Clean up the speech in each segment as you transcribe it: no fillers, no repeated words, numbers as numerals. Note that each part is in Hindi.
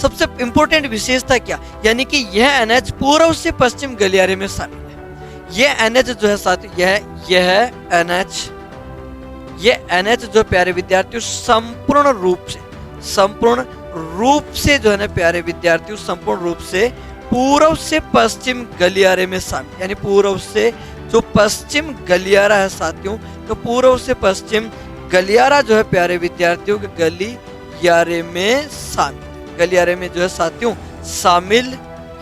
सबसे इंपॉर्टेंट विशेषता क्या, यानी कि यह एनएच पूर्व से पश्चिम गलियारे में शामिल है। यह एनएच जो है साथियों, यह एनएच जो प्यारे विद्यार्थियों संपूर्ण रूप से जो है ना प्यारे विद्यार्थियों, संपूर्ण रूप से पूर्व से पश्चिम गलियारे में शामिल, यानी पूर्व से जो पश्चिम गलियारा है साथियों, तो पूर्व से पश्चिम गलियारा जो है प्यारे विद्यार्थियों के गलियारे में जो है साथियों शामिल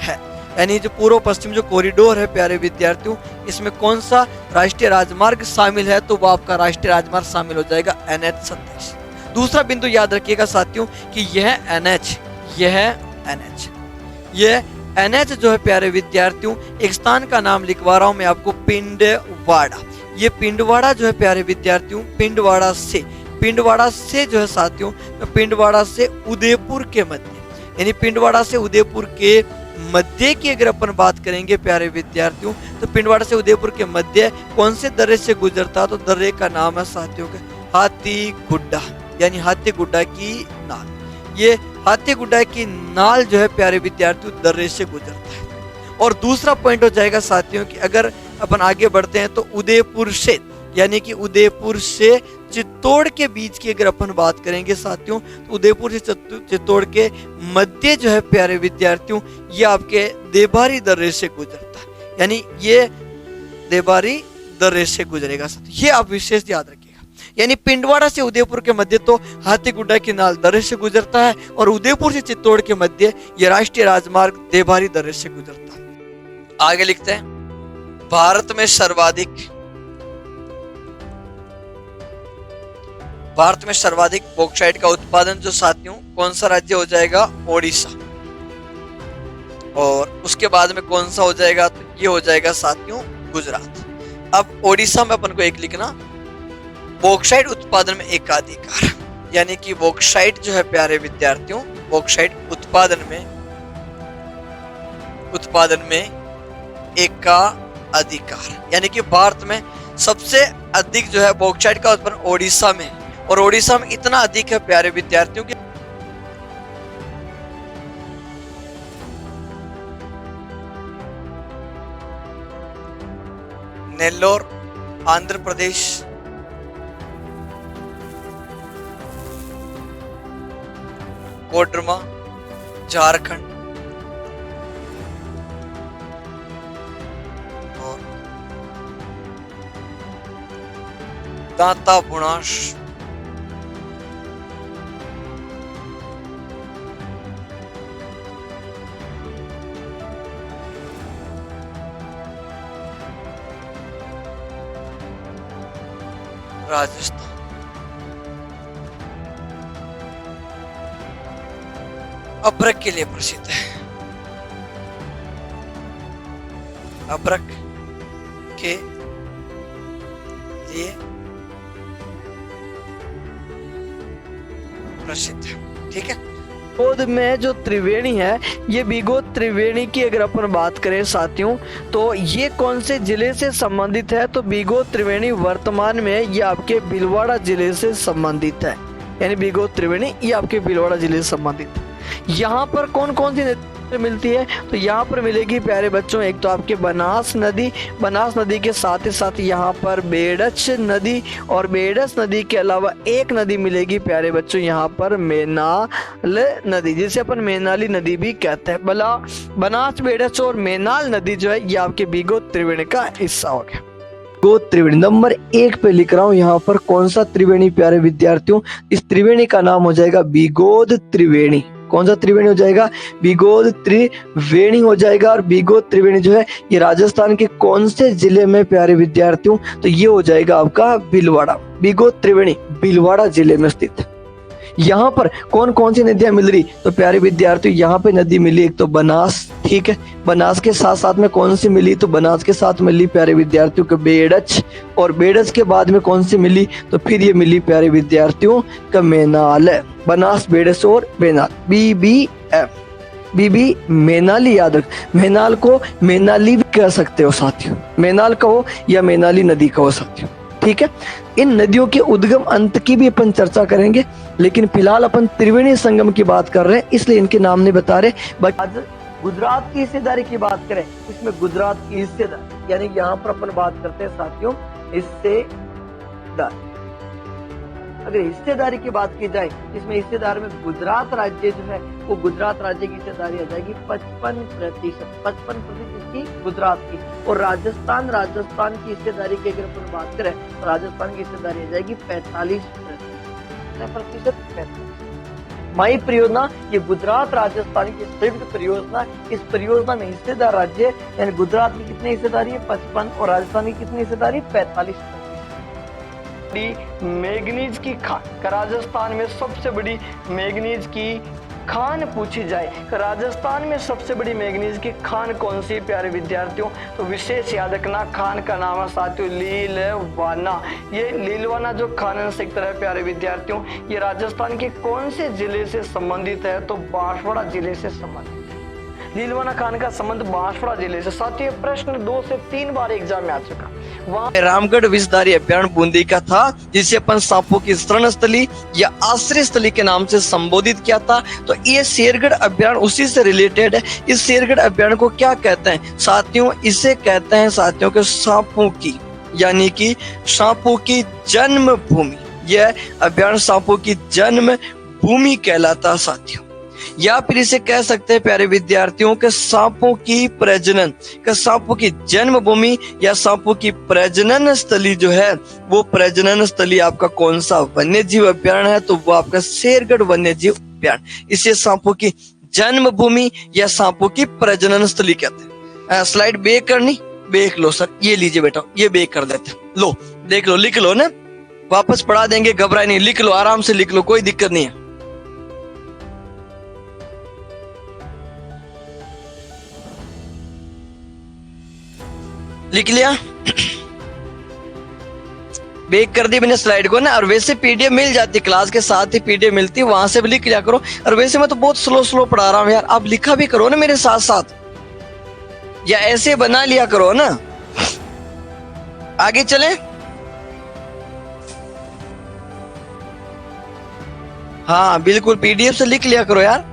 है। यानी जो पूर्व पश्चिम जो कॉरिडोर है प्यारे विद्यार्थियों, इसमें कौन सा राष्ट्रीय राजमार्ग शामिल है, तो वो आपका राष्ट्रीय राजमार्ग शामिल हो जाएगा NH-27। दूसरा बिंदु याद रखिएगा साथियों कि यह NH जो है प्यारे विद्यार्थियों, एक स्थान का नाम लिखवा रहा हूं मैं आपको, पिंडवाड़ा। ये पिंडवाड़ा जो है प्यारे विद्यार्थियों, पिंडवाड़ा से जो है साथियों, पिंडवाड़ा से उदयपुर के मध्य, यानी पिंडवाड़ा से उदयपुर के मध्य की अगर अपन बात करेंगे प्यारे विद्यार्थियों, तो पिंडवाड़ा से उदयपुर के मध्य कौन से दर्रे से गुजरता, तो दर्रे का नाम है साथियों का हाथी गुड्डा, यानी हाथी गुड्डा की नाल। ये हाथी गुड्डा की नाल जो है प्यारे विद्यार्थियों दर्रे से गुजरता है। और दूसरा पॉइंट हो जाएगा साथियों कि अगर अपन आगे बढ़ते हैं तो उदयपुर से, यानी कि उदयपुर से चित्तौड़ के बीच की अगर अपन बात करेंगे साथियों, तो उदयपुर से चित्तौड़ के मध्य जो है प्यारे विद्यार्थियों, ये आपके देबारी दर्रे से गुजरता है, यानी ये देबारी दर्रे से गुजरेगा साथियों। ये आप विशेष याद रखिएगा। यानी पिंडवाड़ा से उदयपुर के मध्य तो हाथीगुड्डा की नाल दर्रे से गुजरता है, और उदयपुर से चित्तौड़ के मध्य ये राष्ट्रीय राजमार्ग देबारी दर्रे से गुजरता है। आगे लिखते हैं, भारत में सर्वाधिक बॉक्साइट का उत्पादन जो साथियों, कौन सा राज्य हो जाएगा, ओडिशा। और उसके बाद में कौन सा हो जाएगा, तो ये हो जाएगा साथियों गुजरात। अब ओडिशा में अपन को एक लिखना, बॉक्साइट उत्पादन में एकाधिकार, यानी कि बॉक्साइट जो है प्यारे विद्यार्थियों, बॉक्साइट उत्पादन में एकाधिकार, यानी कि भारत में सबसे अधिक जो है बॉक्साइट का उत्पादन ओडिशा में, और ओडिशा में इतना अधिक है प्यारे विद्यार्थियों की नेल्लोर आंध्र प्रदेश, कोडरमा झारखंड, और दांता बुनाश राजस्थान। अब्रक के लिए प्रसिद्ध है, अब्रक के लिए प्रसिद्ध है। ठीक है, बौद्ध में जो त्रिवेणी है, ये बिगोद त्रिवेणी की अगर अपन बात करें साथियों, तो ये कौन से जिले से संबंधित है, तो बिगोद त्रिवेणी वर्तमान में ये आपके भीलवाड़ा जिले से संबंधित है, यानी बिगोद त्रिवेणी ये आपके भीलवाड़ा जिले से संबंधित है। यहाँ पर कौन कौन सी नदी मिलती है, तो यहाँ पर मिलेगी प्यारे बच्चों, एक तो आपके बनास नदी के साथ ही साथ यहाँ पर बेड़च नदी, और बेड़च नदी के अलावा एक नदी मिलेगी प्यारे बच्चों यहाँ पर मेनाल नदी, जिसे अपन मेनाली नदी भी कहते हैं। बनास, बेड़च और मेनाल नदी जो है ये आपके बिगोद त्रिवेणी का हिस्सा हो गया। बिगोद त्रिवेणी नंबर 1 पे लिख रहा हूँ, यहाँ पर कौन सा त्रिवेणी प्यारे विद्यार्थियों, इस त्रिवेणी का नाम हो जाएगा बिगोद त्रिवेणी। कौन सा त्रिवेणी हो जाएगा, बिगोद त्रिवेणी हो जाएगा। और बिगोद त्रिवेणी जो है ये राजस्थान के कौन से जिले में प्यारे विद्यार्थियों, तो ये हो जाएगा आपका भीलवाड़ा। बिगोद त्रिवेणी भीलवाड़ा जिले में स्थित है। यहाँ पर कौन कौन सी नदियां मिल रही, तो प्यारे विद्यार्थियों यहाँ पे नदी मिली एक तो बनास, ठीक है, बनास के साथ साथ में कौन सी मिली, तो बनास के साथ मिली प्यारे विद्यार्थियों को बेड़च, और बेड़च के बाद में कौन सी मिली, तो फिर ये मिली प्यारे विद्यार्थियों का मेनाल। बनास, बेड़च और मेनाल, बीबी मेनाली याद रख। मेनाल को मेनाली भी कह सकते हो साथियों, मेनाल कहो या मेनाली नदी कहो साथियों। ठीक है। इन नदियों के उद्गम अंत की भी अपन चर्चा करेंगे, लेकिन फिलहाल अपन त्रिवेणी संगम की बात कर रहे हैं, इसलिए इनके नाम नहीं बता रहे। बट आज गुजरात की हिस्सेदारी की बात करें, इसमें गुजरात की हिस्सेदारी, यानी यहाँ पर अपन बात करते हैं साथियों हिस्सेदारी। अगर हिस्सेदारी की बात की जाए, इसमें हिस्सेदार में गुजरात राज्य जो है वो गुजरात राज्य की हिस्सेदारी आ जाएगी 55%, 55% की गुजरात की। और राजस्थान की हिस्सेदारी की अगर अपन बात करें तो राजस्थान की हिस्सेदारी आ जाएगी 45%। माई परियोजना ये गुजरात राजस्थान की संयुक्त परियोजना, इस परियोजना में हिस्सेदार राज्य यानी गुजरात की कितनी हिस्सेदारी है 55 और राजस्थान की कितनी हिस्सेदारी 45%। मैग्नीज की खान, राजस्थान में सबसे बड़ी मैग्नीज की खान पूछी जाए, राजस्थान में सबसे बड़ी मैग्नीज की खान कौन सी प्यारे विद्यार्थियों, तो विशेष याद रखना खान का नाम है साथियों लीलवाना। ये लीलवाना जो खान सेक्टर है प्यारे विद्यार्थियों, ये राजस्थान के कौन से जिले से संबंधित है, तो बांसवाड़ा जिले से संबंधित। लीलवाना खान का संबंध बांसवाड़ा जिले से। साथियों प्रश्न 2 से 3 बार एग्जाम में आ चुका। वहाँ रामगढ़ विषधारी अभ्यारण्य बूंदी का था, जिसे अपन सांपों की शरण स्थली या आश्रय स्थली के नाम से संबोधित किया था। तो ये शेरगढ़ अभ्यारण्य उसी से रिलेटेड है। इस शेरगढ़ अभ्यारण्य को क्या कहते हैं साथियों, इसे कहते हैं साथियों के सांपों की, यानी कि सांपों की जन्म भूमि। यह अभ्यारण्य सांपों की जन्म भूमि कहलाता साथियों, या फिर इसे कह सकते हैं प्यारे विद्यार्थियों के सांपों की प्रजनन का, सांपों की जन्म भूमि या सांपों की प्रजनन स्थली जो है वो प्रजनन स्थली आपका कौन सा वन्य जीव अभ्यारण्य है, तो वो आपका शेरगढ़ वन्य जीव अभ्यारण्य। इसे सांपों की जन्म भूमि या सांपों की प्रजनन स्थली कहते हैं। स्लाइड बेक करनी, बेक लो सर, ये लीजिए बेटा, ये बेक कर देते, लो देख लो, लिख लो ना, वापस पढ़ा देंगे, घबराए नहीं, लिख लो, आराम से लिख लो, कोई दिक्कत नहीं है। लिख लिया, बेक कर दी मैंने स्लाइड को ना। और वैसे पीडीएफ मिल जाती, क्लास के साथ ही पीडीएफ मिलती है, वहां से भी लिख लिया करो। और वैसे मैं तो बहुत स्लो पढ़ा रहा हूं यार, आप लिखा भी करो ना मेरे साथ साथ, या ऐसे बना लिया करो ना। आगे चले, हाँ बिल्कुल पीडीएफ से लिख लिया करो यार।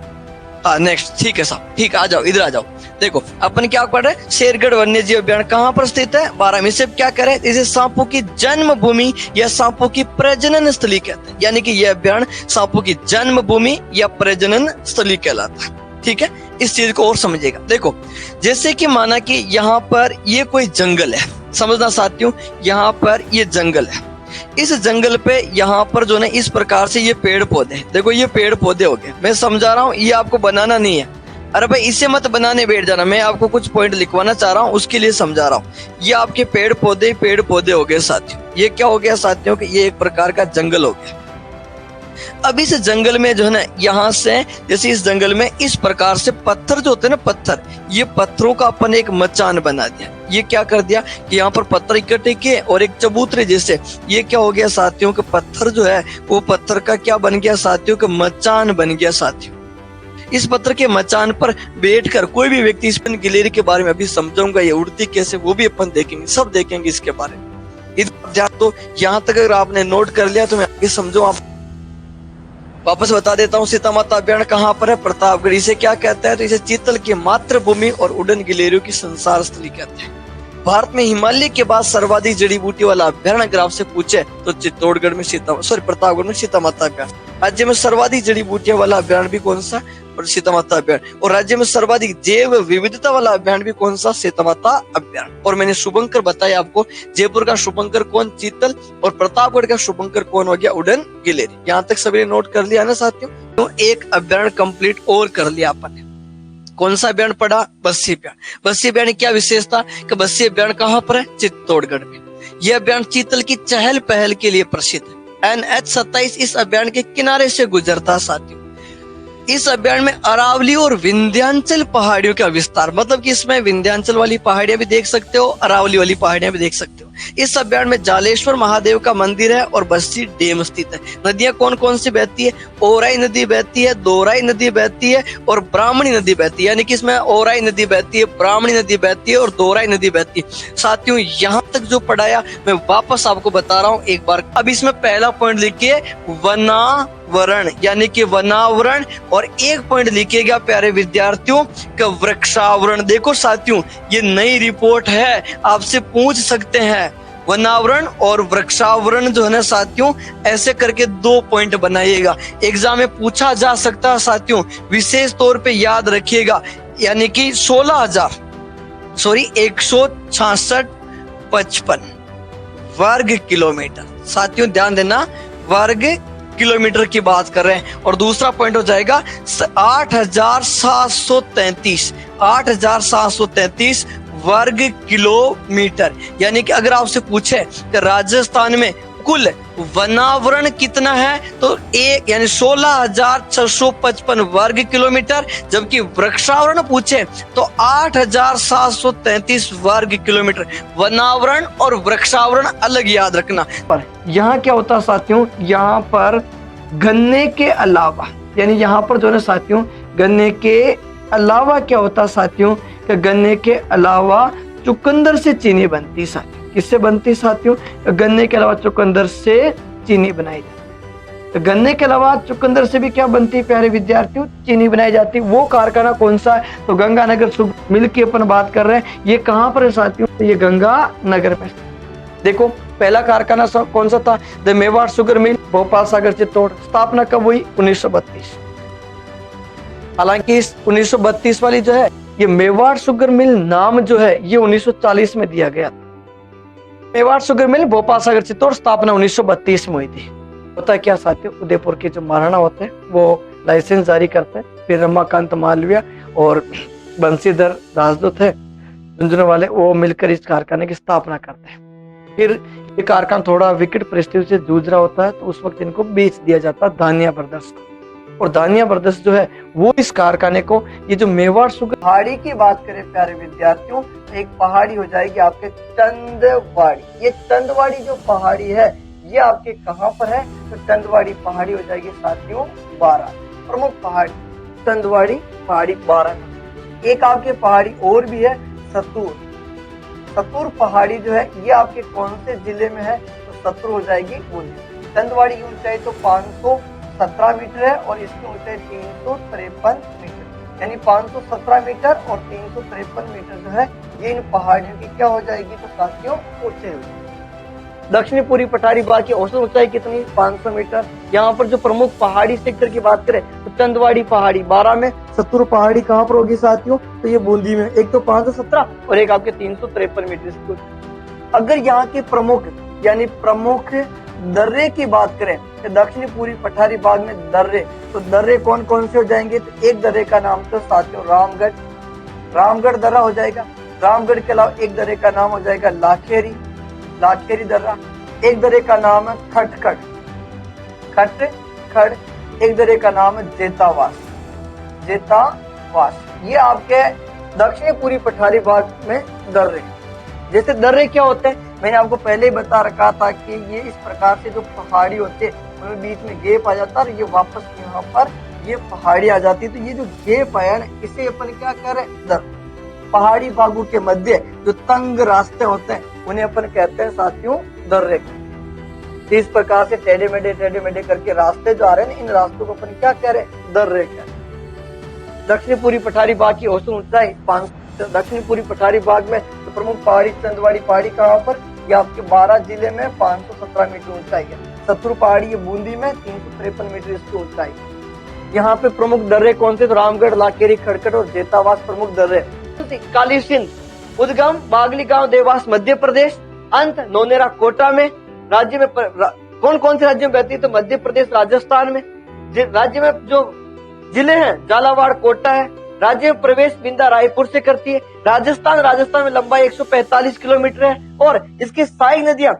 हाँ नेक्स्ट, ठीक है साहब, ठीक, आ जाओ, इधर आ जाओ। देखो अपन क्या पढ़ रहे हैं, शेरगढ़ वन्य जीव अभ्यारण्य कहाँ पर स्थित है, 12 में से क्या करें, इसे सांपों की जन्म भूमि या सांपों की प्रजनन स्थली कहते हैं, यानी कि यह अभ्यारण्य सांपों की जन्म भूमि या प्रजनन स्थली कहलाता है। ठीक है, इस चीज को और समझिएगा। देखो जैसे कि माना कि यहाँ पर ये कोई जंगल है, समझना साथियों, यहाँ पर ये जंगल है, इस जंगल पे यहाँ पर जो है इस प्रकार से ये पेड़ पौधे, देखो ये पेड़ पौधे हो गए, मैं समझा रहा हूँ, ये आपको बनाना नहीं है, अरे भाई इसे मत बनाने बैठ जाना, मैं आपको कुछ पॉइंट लिखवाना चाह रहा हूँ, उसके लिए समझा रहा हूँ। ये आपके पेड़ पौधे हो गए साथियों, ये क्या हो गया साथियों कि ये एक प्रकार का जंगल हो गया। अब इस जंगल में जो है ना, यहाँ से जैसे इस जंगल में इस प्रकार से पत्थर जो होते हैं ना, पत्थर, ये पत्थरों का अपन एक मचान बना दिया। ये क्या कर दिया कि यहाँ पर पत्थर इकट्ठे किए और एक चबूतरे जैसे, ये क्या हो गया साथियों के पत्थर जो है वो पत्थर का क्या बन गया साथियों के मचान बन गया साथियों। इस पत्थर के मचान पर बैठकर कोई भी व्यक्ति, इस गिलहरी के बारे में अभी समझाऊंगा, ये उड़ती कैसे वो भी अपन देखेंगे, सब देखेंगे इसके बारे में। तो यहाँ तक अगर आपने नोट कर लिया तो मैं आगे समझो, आप वापस बता देता हूँ। सीता माता अभ्यारण्य कहाँ पर है, प्रतापगढ़। इसे क्या कहता है, तो इसे चीतल की मातृभूमि और उड़न गिलहरियों की संसार स्थली कहते हैं। भारत में हिमालय के बाद सर्वाधिक जड़ी बूटी वाला अभ्यारण्य अगर आपसे पूछे तो चित्तौड़गढ़ में प्रतापगढ़ में सीता माता अभ्यारण्य। राज्य में सर्वाधिक जड़ी बूटियां वाला अभ्यारण्य भी कौन सा, और सीता माता अभ्यारण्य। और राज्य में सर्वाधिक जैव विविधता वाला अभ्यारण्य भी कौन सा, सीता माता अभ्यारण्य। और मैंने शुभंकर बताया आपको, जयपुर का शुभंकर कौन, चीतल, और प्रतापगढ़ का शुभंकर कौन हो गया, उड़न गिलहरी। यहाँ तक सभी ने नोट कर लिया ना साथियों। तो एक अभ्यारण्य कंप्लीट और कर लिया अपन ने। कौन सा अभ्यारण्य पढ़ा, बस्सी अभ्यारण्य। बस्सी अभ्यारण्य क्या विशेषता कि बस्सी अभ्यारण्य कहाँ पर है, चित्तौड़गढ़ में। यह अभ्यारण्य चीतल की चहल पहल के लिए प्रसिद्ध है। NH27 इस अभ्यारण्य के किनारे से गुजरता साथियों। इस अभ्यारण्य में अरावली और विंध्याचल पहाड़ियों का विस्तार, मतलब कि इसमें विंध्याचल वाली पहाड़ियां भी देख सकते हो, अरावली वाली पहाड़ियां भी देख सकते हो। इस अभ्यारण्य में जालेश्वर महादेव का मंदिर है और बस्सी डैम स्थित है। नदियां कौन कौन सी बहती है? ओराई नदी बहती है, दोराई नदी बहती है और ब्राह्मणी नदी बहती है। यानी कि इसमें ओराई नदी बहती है, ब्राह्मणी नदी बहती है और दोराई नदी बहती है। साथियों, यहाँ तक जो पढ़ाया मैं वापस आपको बता रहा हूँ एक बार। अब इसमें पहला पॉइंट लिखिए वनावरण, यानी कि वनावरण, और एक पॉइंट लिखिएगा प्यारे विद्यार्थियों का वृक्षावरण। देखो साथियों, ये नई रिपोर्ट है, आपसे पूछ सकते हैं। वनावरण और वृक्षावरण जो है ना साथियों, ऐसे करके 2 पॉइंट बनाइएगा, एग्जाम में पूछा जा सकता है साथियों। विशेष तौर पे याद रखिएगा, यानी कि 16655 वर्ग किलोमीटर। साथियों ध्यान देना, वर्ग किलोमीटर की बात कर रहे हैं। और दूसरा पॉइंट हो जाएगा 8733 वर्ग किलोमीटर। यानी कि अगर आपसे पूछे कि राजस्थान में कुल वनावरण कितना है, तो एक यानी 16,655 वर्ग किलोमीटर, जबकि वृक्षावरण पूछे तो 8,733 वर्ग किलोमीटर। वनावरण और वृक्षावरण अलग याद रखना। पर यहाँ क्या होता है साथियों, यहाँ पर गन्ने के अलावा, यानी यहाँ पर जो है साथियों, गन्ने के अलावा क्या होता है साथियों, कि गन्ने के अलावा चुकंदर से चीनी बनती है साथियों। किससे बनती है साथियों? गन्ने के अलावा चुकंदर से चीनी बनाई जाती है। तो गन्ने के अलावा चुकंदर से भी क्या बनती है प्यारे विद्यार्थियों? चीनी बनाई जाती है। वो कारखाना कौन सा है? तो गंगानगर शुगर मिल की अपन बात कर रहे हैं। ये कहाँ पर है साथियों? ये गंगानगर में। देखो पहला कारखाना कौन सा था? The Mewar sugar mill, Bhopal Sagar Chittor. स्थापना कब हुई? 1932। हालांकि इस 1932 वाली जो है, ये मेवाड़ शुगर मिल नाम जो है ये 1940 में दिया गया था। मेवाड़ शुगर मिल, भोपाल सागर चित्तौड़, स्थापना 1932 में हुई थी। होता है क्या साथियों, उदयपुर के जो महाराणा होते हैं वो लाइसेंस जारी करते हैं, फिर रमाकांत मालवीय और बंशीधर राजदूत है झुंझुनू वाले, वो मिलकर इस कारखाने की स्थापना करते हैं। फिर ये कारखाना थोड़ा विकट परिस्थिति से जूझ रहा होता है, तो उस वक्त इनको बेच दिया जाता है धानिया ब्रदर्स को। और धानिया ब्रदर्स जो है वो इस कारखाने को, ये जो मेवाड़ शुगर पहाड़ी की बात करें प्यारे विद्यार्थियों, एक पहाड़ी हो जाएगी आपके चंदवाड़ी। ये चंदवाड़ी जो पहाड़ी है ये आपके कहाँ पर है? तो चंदवाड़ी पहाड़ी हो जाएगी साथियों 12 प्रमुख पहाड़ी, चंदवाड़ी पहाड़ी 12। एक आपके पहाड़ी और भी है सतूर। सतूर पहाड़ी जो है ये आपके कौन से जिले में है? तो सतूर हो जाएगी बूंदी। चंदवाड़ी की ऊंचाई तो 517 मीटर है और इसकी ऊंचाई 353 मीटर, यानी 517 मीटर और 353 मीटर जो है ये इन पहाड़ियों की क्या हो जाएगी? तो साथियों ऊंचाई हो जाएगी। दक्षिणी पूर्वी पठारी बाग की औसत ऊंचाई कितनी? 500 मीटर। यहाँ पर जो प्रमुख पहाड़ी सेक्टर की बात करें तो चंदवाड़ी पहाड़ी 12 में, सतुर पहाड़ी कहाँ पर होगी साथियों? तो ये बूंदी में। एक तो 517 और एक आपके 353 मीटर। अगर यहाँ के प्रमुख यानी प्रमुख दर्रे की बात करें तो दक्षिणी पूर्वी पठारी बाग में दर्रे, तो दर्रे कौन कौन से हो जाएंगे? तो एक दर्रे का नाम तो साथियों रामगढ़ दर्रा हो जाएगा। रामगढ़ के अलावा एक दर्रे का नाम हो जाएगा लाखेरी दर्रा। एक दर्रे का नाम है खटखड़, एक दर्रे का नाम है जेतावास। ये आपके दक्षिणी पूर्वी पठारी भाग में दर्रे। जैसे दर्रे क्या होते हैं, मैंने आपको पहले ही बता रखा था कि ये इस प्रकार से जो पहाड़ी होते हैं उनमें बीच में गैप आ जाता है और ये वापस यहाँ पर ये पहाड़ी आ जाती है। तो ये जो गैप आया ना, इसे अपन क्या कह रहे हैं? दर्रे। पहाड़ी भागों के मध्य जो तंग रास्ते होते हैं उन्हें अपन कहते हैं साथियों दर्रे। इस प्रकार से टेढ़े मेढ़े करके रास्ते जो आ रहे हैं, इन रास्तों को अपन क्या कह रहे हैं? दर्रे कह रहे हैं। दक्षिणी पूर्वी पठारी बाग की औसत ऊंचाई 500। दक्षिणी पूर्वी पठारी बाग में तो प्रमुख पहाड़ी चंदवाड़ी पहाड़ी कहाँ पर? ये आपके 12 जिले में 517 मीटर ऊंचाई है। सतुर पहाड़ी ये बूंदी में 353 मीटर इसकी ऊंचाई। यहाँ पे प्रमुख दर्रे कौन से? तो रामगढ़, लाखेरी, खड़खड़ और जेतावास प्रमुख दर्रे। काली सिंध, उद्गम बागली गांव देवास मध्य प्रदेश, अंत नौनेरा कोटा में। राज्य में कौन कौन से राज्यों में बहती है? तो मध्य प्रदेश, राजस्थान में। राज्य में जो जिले हैं झालावाड़, कोटा है। राज्य में प्रवेश बिंदा रायपुर से करती है। राजस्थान में लंबाई 145 किलोमीटर है और इसकी सहायक नदियां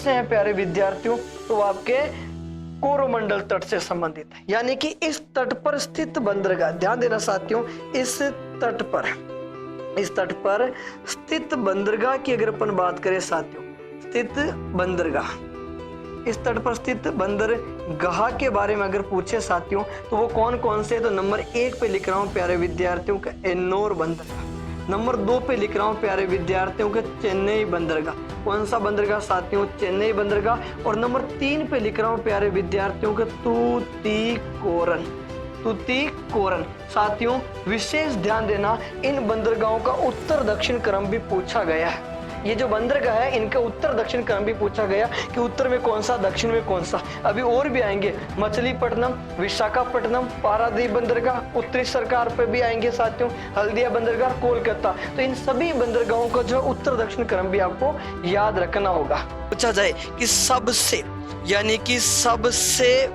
से हैं प्यारे विद्यार्थियों, तो वो आपके कोरोमंडल तट से संबंधित है। यानी कि इस तट पर स्थित बंदरगाह, ध्यान देना साथियों, इस तट पर स्थित बंदरगाह की अगर अपन बात करें साथियों, स्थित बंदरगाह, इस तट पर स्थित बंदरगाह के बारे में अगर पूछे साथियों तो वो कौन कौन से, तो नंबर 1 पे लिख रहा हूं प्यारे विद्यार्थियों का एन्नोर बंदरगाह, नंबर 2 पे लिख रहा हूं प्यारे विद्यार्थियों के चेन्नई बंदरगाह। कौन सा बंदरगाह साथियों? चेन्नई बंदरगाह। और नंबर 3 पे लिख रहा हूं प्यारे विद्यार्थियों के तूतीकोरन। साथियों विशेष ध्यान देना, इन बंदरगाहों का उत्तर दक्षिण क्रम भी पूछा गया है। ये जो बंदरगाह है इनका उत्तर दक्षिण क्रम भी पूछा गया कि उत्तर में कौन सा, दक्षिण में कौन सा। अभी और भी आएंगे, मछलीपट्टनम, विशाखापट्टनम, पारादीप बंदरगाह, उत्तरी सरकार पे भी आएंगे साथियों, हल्दिया बंदरगाह, कोलकाता। तो इन सभी बंदरगाहों का जो उत्तर दक्षिण क्रम भी आपको याद रखना होगा। पूछा जाए कि सबसे, यानी कि सबसे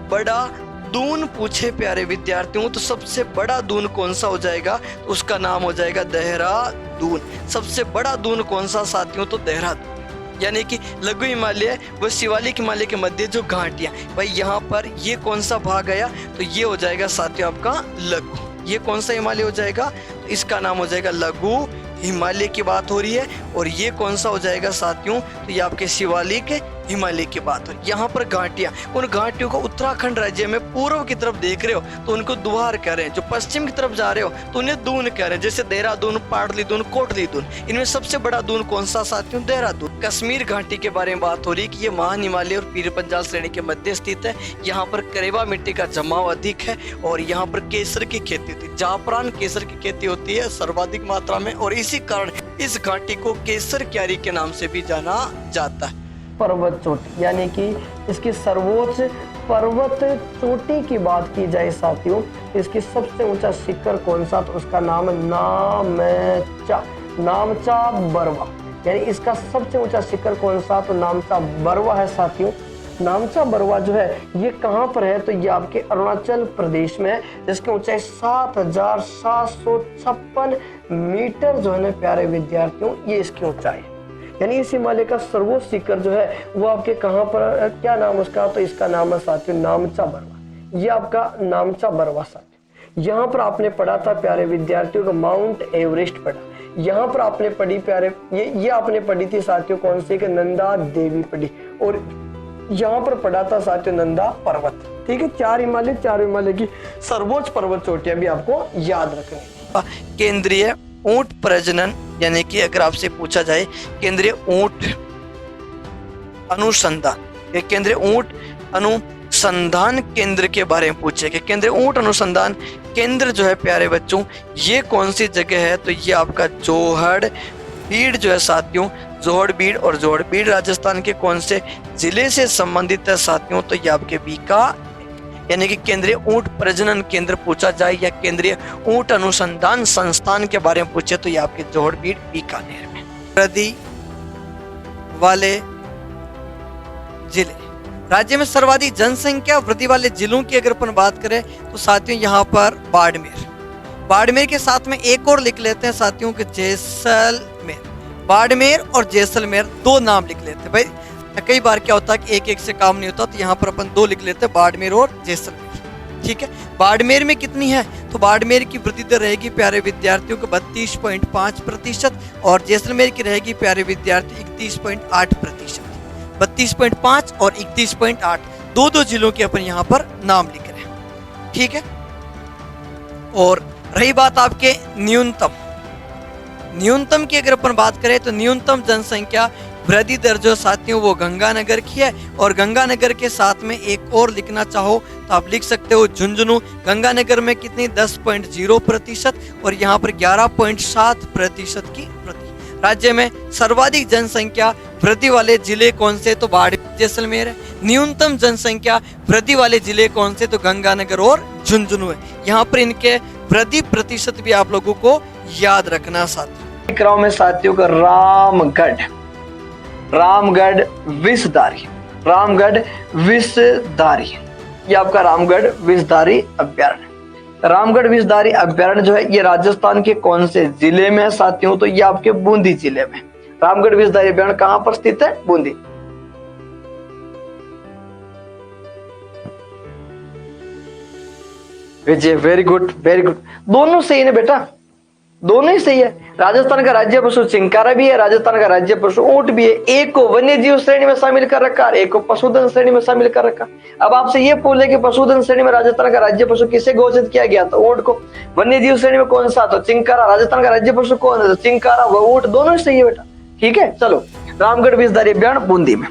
बड़ा दून पूछे प्यारे विद्यार्थियों, तो सबसे बड़ा दून कौन सा हो जाएगा? तो उसका नाम हो जाएगा देहरादून। सबसे बड़ा दून कौन सा साथियों? तो देहरादून। यानी कि लघु हिमालय व शिवालिक हिमालय के मध्य जो घाटियां, भाई यहाँ पर ये कौन सा भाग आया? तो ये हो जाएगा साथियों आपका लघु। ये कौन सा हिमालय हो जाएगा? तो इसका नाम हो जाएगा लघु हिमालय की बात हो रही है। और ये कौन सा हो जाएगा साथियों? तो ये आपके शिवालिक हिमालय की बात हो रही है। यहाँ पर घाटियां, उन घाटियों को उत्तराखंड राज्य में पूर्व की तरफ देख रहे हो तो उनको दुआर कह रहे हैं, जो पश्चिम की तरफ जा रहे हो तो उन्हें दून कह रहे हैं, जैसे देहरादून, पाटली दून, कोटली दून। इनमें सबसे बड़ा दून कौन सा साथियों? देहरादून। कश्मीर घाटी के बारे में बात हो रही है कि ये महान हिमालय और पीर पंजाल श्रेणी के मध्य स्थित है। यहाँ पर करेवा मिट्टी का जमाव अधिक है और यहाँ पर केसर की खेती होती है, जाफरान केसर की खेती होती है सर्वाधिक मात्रा में, और इसी कारण इस घाटी को केसर क्यारी के नाम से भी जाना जाता है। पर्वत चोटी, यानी कि इसकी सर्वोच्च पर्वत चोटी की बात की जाए साथियों, इसकी सबसे ऊंचा शिखर कौन सा? तो उसका नाम है नामचा बरवा। यानी इसका सबसे ऊंचा शिखर कौन सा? तो नामचा बरवा है साथियों। नामचा बरवा जो है ये कहाँ पर है? तो ये आपके अरुणाचल प्रदेश में है, जिसकी ऊंचाई 7,756 मीटर जो है ना प्यारे विद्यार्थियों, ये इसकी ऊंचाई है। यानी इस हिमालय का सर्वोच्च शिखर जो है वो आपके कहाँ पर, क्या नाम उसका? तो इसका नाम है साथियों नामचा बरवा। ये आपका नामचा बरवा साथियों। यहाँ पर आपने पढ़ा था प्यारे विद्यार्थियों का माउंट एवरेस्ट पढ़ा। यहाँ पर आपने पढ़ी प्यारे, ये आपने पढ़ी थी साथियों कौन सी? कि नंदा देवी पढ़ी। और यहाँ पर पढ़ा था साथियों नंदा पर्वत। ठीक है, 4 हिमालय की सर्वोच्च पर्वत चोटियां भी आपको याद रखनी। केंद्रीय ऊंट प्रजनन, यानी कि अगर आपसे पूछा जाए केंद्रीय ऊंट अनुसंधान, केंद्रीय ऊंट अनुसंधान केंद्र के बारे में पूछे कि केंद्रीय ऊंट अनुसंधान केंद्र जो है प्यारे बच्चों ये कौन सी जगह है? तो ये आपका जोहड़बीड़ जो है साथियों, जोहड़बीड़। और जोहड़बीड़ राजस्थान के कौन से जिले से संबंधित है साथियों? तो ये आपके बीका, यानी कि केंद्रीय ऊंट प्रजनन केंद्र पूछा जाए या केंद्रीय ऊंट अनुसंधान संस्थान के बारे में पूछे तो ये आपके जोहड़बीड़ बीकानेर में। वृद्धि वाले जिले, राज्य में सर्वाधिक जनसंख्या वृद्धि वाले जिलों की अगर अपन बात करें तो साथियों यहाँ पर बाड़मेर के साथ में एक और लिख लेते हैं साथियों के जैसलमेर। बाड़मेर और जैसलमेर 2 नाम लिख लेते हैं भाई, कई बार क्या होता है कि एक से काम नहीं होता, तो यहाँ पर अपन 2 लिख लेते हैं, बाड़मेर और जैसलमेर। ठीक है, बाड़मेर में कितनी है? तो बाड़मेर की वृद्धि दर रहेगी प्यारे विद्यार्थियों को 32.5% और जैसलमेर की रहेगी प्यारे विद्यार्थी 31.8%। 32.5 और 31.8 दो जिलों के अपन यहाँ पर नाम लिख रहे हैं। ठीक है, और रही बात आपके न्यूनतम की अगर अपन बात करें तो न्यूनतम जनसंख्या वृद्धि दर जो साथियों वो गंगानगर की है। और गंगानगर के साथ में एक और लिखना चाहो तो आप लिख सकते हो झुंझुनू। गंगानगर में कितनी? 10.0% और यहाँ पर 11.7% की वृद्धि। राज्य में सर्वाधिक जनसंख्या वृद्धि वाले जिले कौन से? तो बाड़मेर जैसलमेर है। न्यूनतम जनसंख्या वृद्धि वाले जिले कौन से? तो गंगानगर और झुंझुनू है। यहाँ पर इनके वृद्धि प्रतिशत भी आप लोगों को याद रखना साथियों। क्रम में साथियों का रामगढ़ विषधारी, ये आपका रामगढ़ विषधारी अभ्यारण्य। रामगढ़ विषधारी अभ्यारण्य जो है ये राजस्थान के कौन से जिले में है साथियों? तो ये आपके बूंदी जिले में। रामगढ़ विषधारी अभ्यारण्य कहां पर स्थित है? बूंदी। विजय, वेरी गुड वेरी गुड, दोनों सही है बेटा, दोनों ही सही है। राजस्थान का राज्य पशु चिंकारा भी है, राजस्थान का राज्य पशु ऊंट भी है। एक को वन्य जीव श्रेणी में शामिल कर रखा है, एक को पशुधन श्रेणी में शामिल कर रखा। अब आपसे ये पूछे कि पशुधन श्रेणी में राजस्थान का राज्य पशु किसे घोषित किया गया? तो ऊंट को। वन्य जीव श्रेणी में कौन सा? तो चिंकारा। राजस्थान का राज्य पशु कौन है? तो चिंकारा व ऊंट, दोनों ही सही है बेटा। ठीक है, चलो रामगढ़ विषधारी अभ्यारण्य बूंदी में।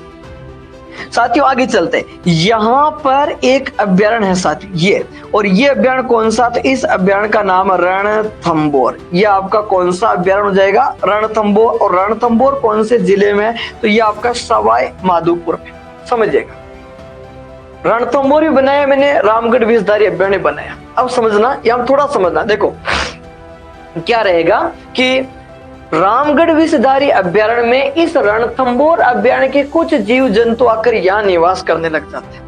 साथियों आगे चलते हैं, यहां पर एक अभ्यारण्य है साथियों ये, और ये अभ्यारण्य कौन सा? तो इस अभ्यारण्य का नाम है रणथंभौर। ये आपका कौन सा अभ्यारण्य हो जाएगा? रणथंभौर। और रणथंभौर कौन से जिले में है? तो ये आपका सवाई माधोपुर में, समझिएगा। रणथंभौर भी बनाया मैंने, रामगढ़ विषधारी अभ्यारण्य बनाया। अब समझना, यहां थोड़ा समझना, देखो क्या रहेगा कि रामगढ़ विषधारी अभ्यारण्य में इस रणथंभौर अभ्यारण्य के कुछ जीव जंतु आकर यहाँ निवास करने लग जाते हैं।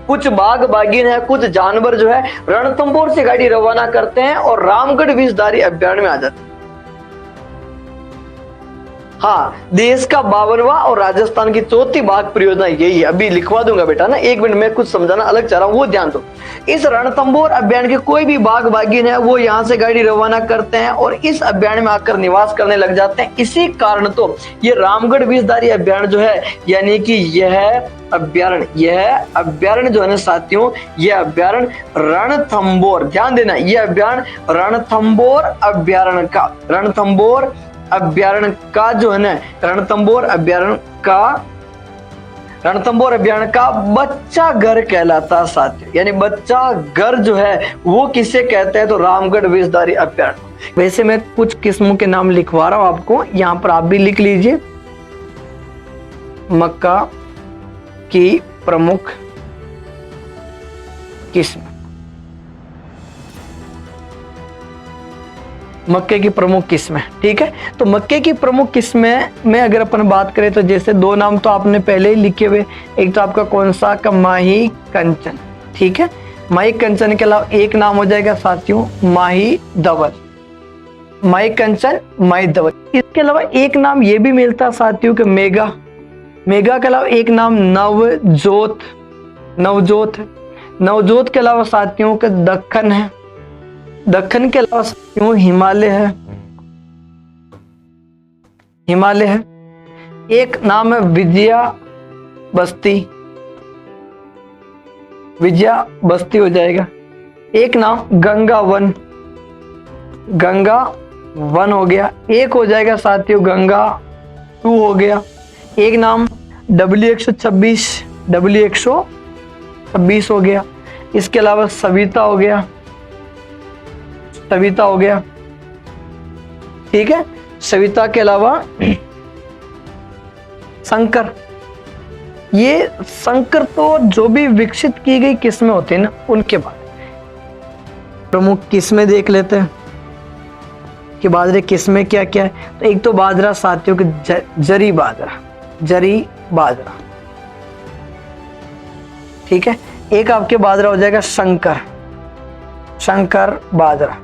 कुछ बाघ बाघिन है, कुछ जानवर जो है रणथंभौर से गाड़ी रवाना करते हैं और रामगढ़ विषधारी अभ्यारण्य में आ जाते हैं। हाँ, देश का 52वां और राजस्थान की चौथी बाघ परियोजना यही है। अभी लिखवा दूंगा बेटा ना, एक मिनट में कुछ समझाना अलग चाह रहा हूं, वो ध्यान दो। इस रणथंभौर अभ्यारण्य के कोई भी बाघ बाघिन है वो यहाँ से गाड़ी रवाना करते हैं और इस अभ्यारण्य में आकर निवास करने लग जाते हैं। इसी कारण तो ये रामगढ़ विषधारी अभ्यारण्य जो है, यानी कि यह अभ्यारण्य जो है ना साथियों, यह अभ्यारण्य रणथंभौर, ध्यान देना, यह अभ्यारण्य रणथंभौर अभ्यारण्य का जो है ना, रणथंभौर अभ्यारण्य का बच्चा घर कहलाता साथियों। यानी बच्चा घर जो है वो किसे कहते हैं? तो रामगढ़ विषधारी अभ्यारण्य। वैसे मैं कुछ किस्मों के नाम लिखवा रहा हूं आपको, यहां पर आप भी लिख लीजिए। मक्का की प्रमुख किस्म, मक्के की प्रमुख किस्में, ठीक है। तो मक्के की प्रमुख किस्में में अगर अपन बात करें तो जैसे दो नाम तो आपने पहले ही लिखे हुए, एक तो आपका कौन सा का माही कंचन, ठीक है। माही कंचन के अलावा एक नाम हो जाएगा साथियों माही धवल, माही कंचन माही धवल। इसके अलावा एक नाम ये भी मिलता साथियों के मेगा के अलावा एक नाम नवजोत नवजोत के अलावा साथियों के दक्कन है, दक्कन के अलावा साथियों हिमालय है। एक नाम है विजया बस्ती हो जाएगा। एक नाम गंगा वन हो गया। एक हो जाएगा साथियों गंगा 2 हो गया। एक नाम W126 हो गया। इसके अलावा सविता हो गया, ठीक है। सविता के अलावा शंकर, ये शंकर तो जो भी विकसित की गई किस्में होती है ना उनके बाद प्रमुख किस्में देख लेते हैं कि बाजरे किस्में क्या क्या है। तो एक तो बाजरा साथियों के जरी बाजरा, ठीक है। एक आपके बाजरा हो जाएगा शंकर बाजरा,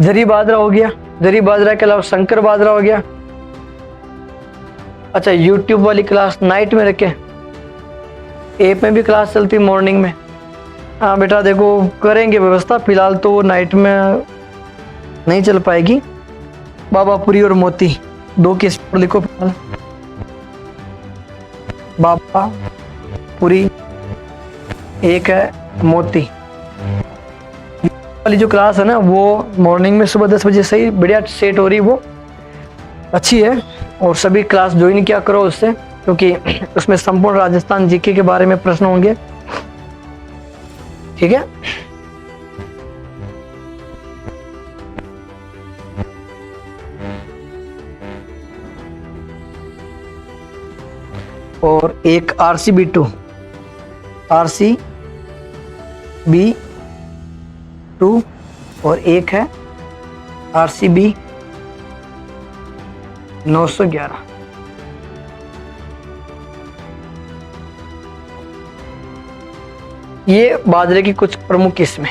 जरी बाजरा हो गया। जरी बाजरा के अलावा शंकर बाजरा हो गया। अच्छा, YouTube वाली क्लास नाइट में रखे, ऐप में भी क्लास चलती मॉर्निंग में। हाँ बेटा देखो करेंगे व्यवस्था, फिलहाल तो नाइट में नहीं चल पाएगी। बाबापुरी और मोती 2 किस पर लिखो फिलहाल, बाबापुरी एक है मोती वाली जो क्लास है ना वो मॉर्निंग में सुबह 10 बजे सही बढ़िया सेट हो रही, वो अच्छी है। और सभी क्लास ज्वाइन किया करो उससे, क्योंकि उसमें संपूर्ण राजस्थान जीके के बारे में प्रश्न होंगे, ठीक है। और एक RCB2 और एक है RCB 911। ये बाजरे की कुछ प्रमुख किस्में।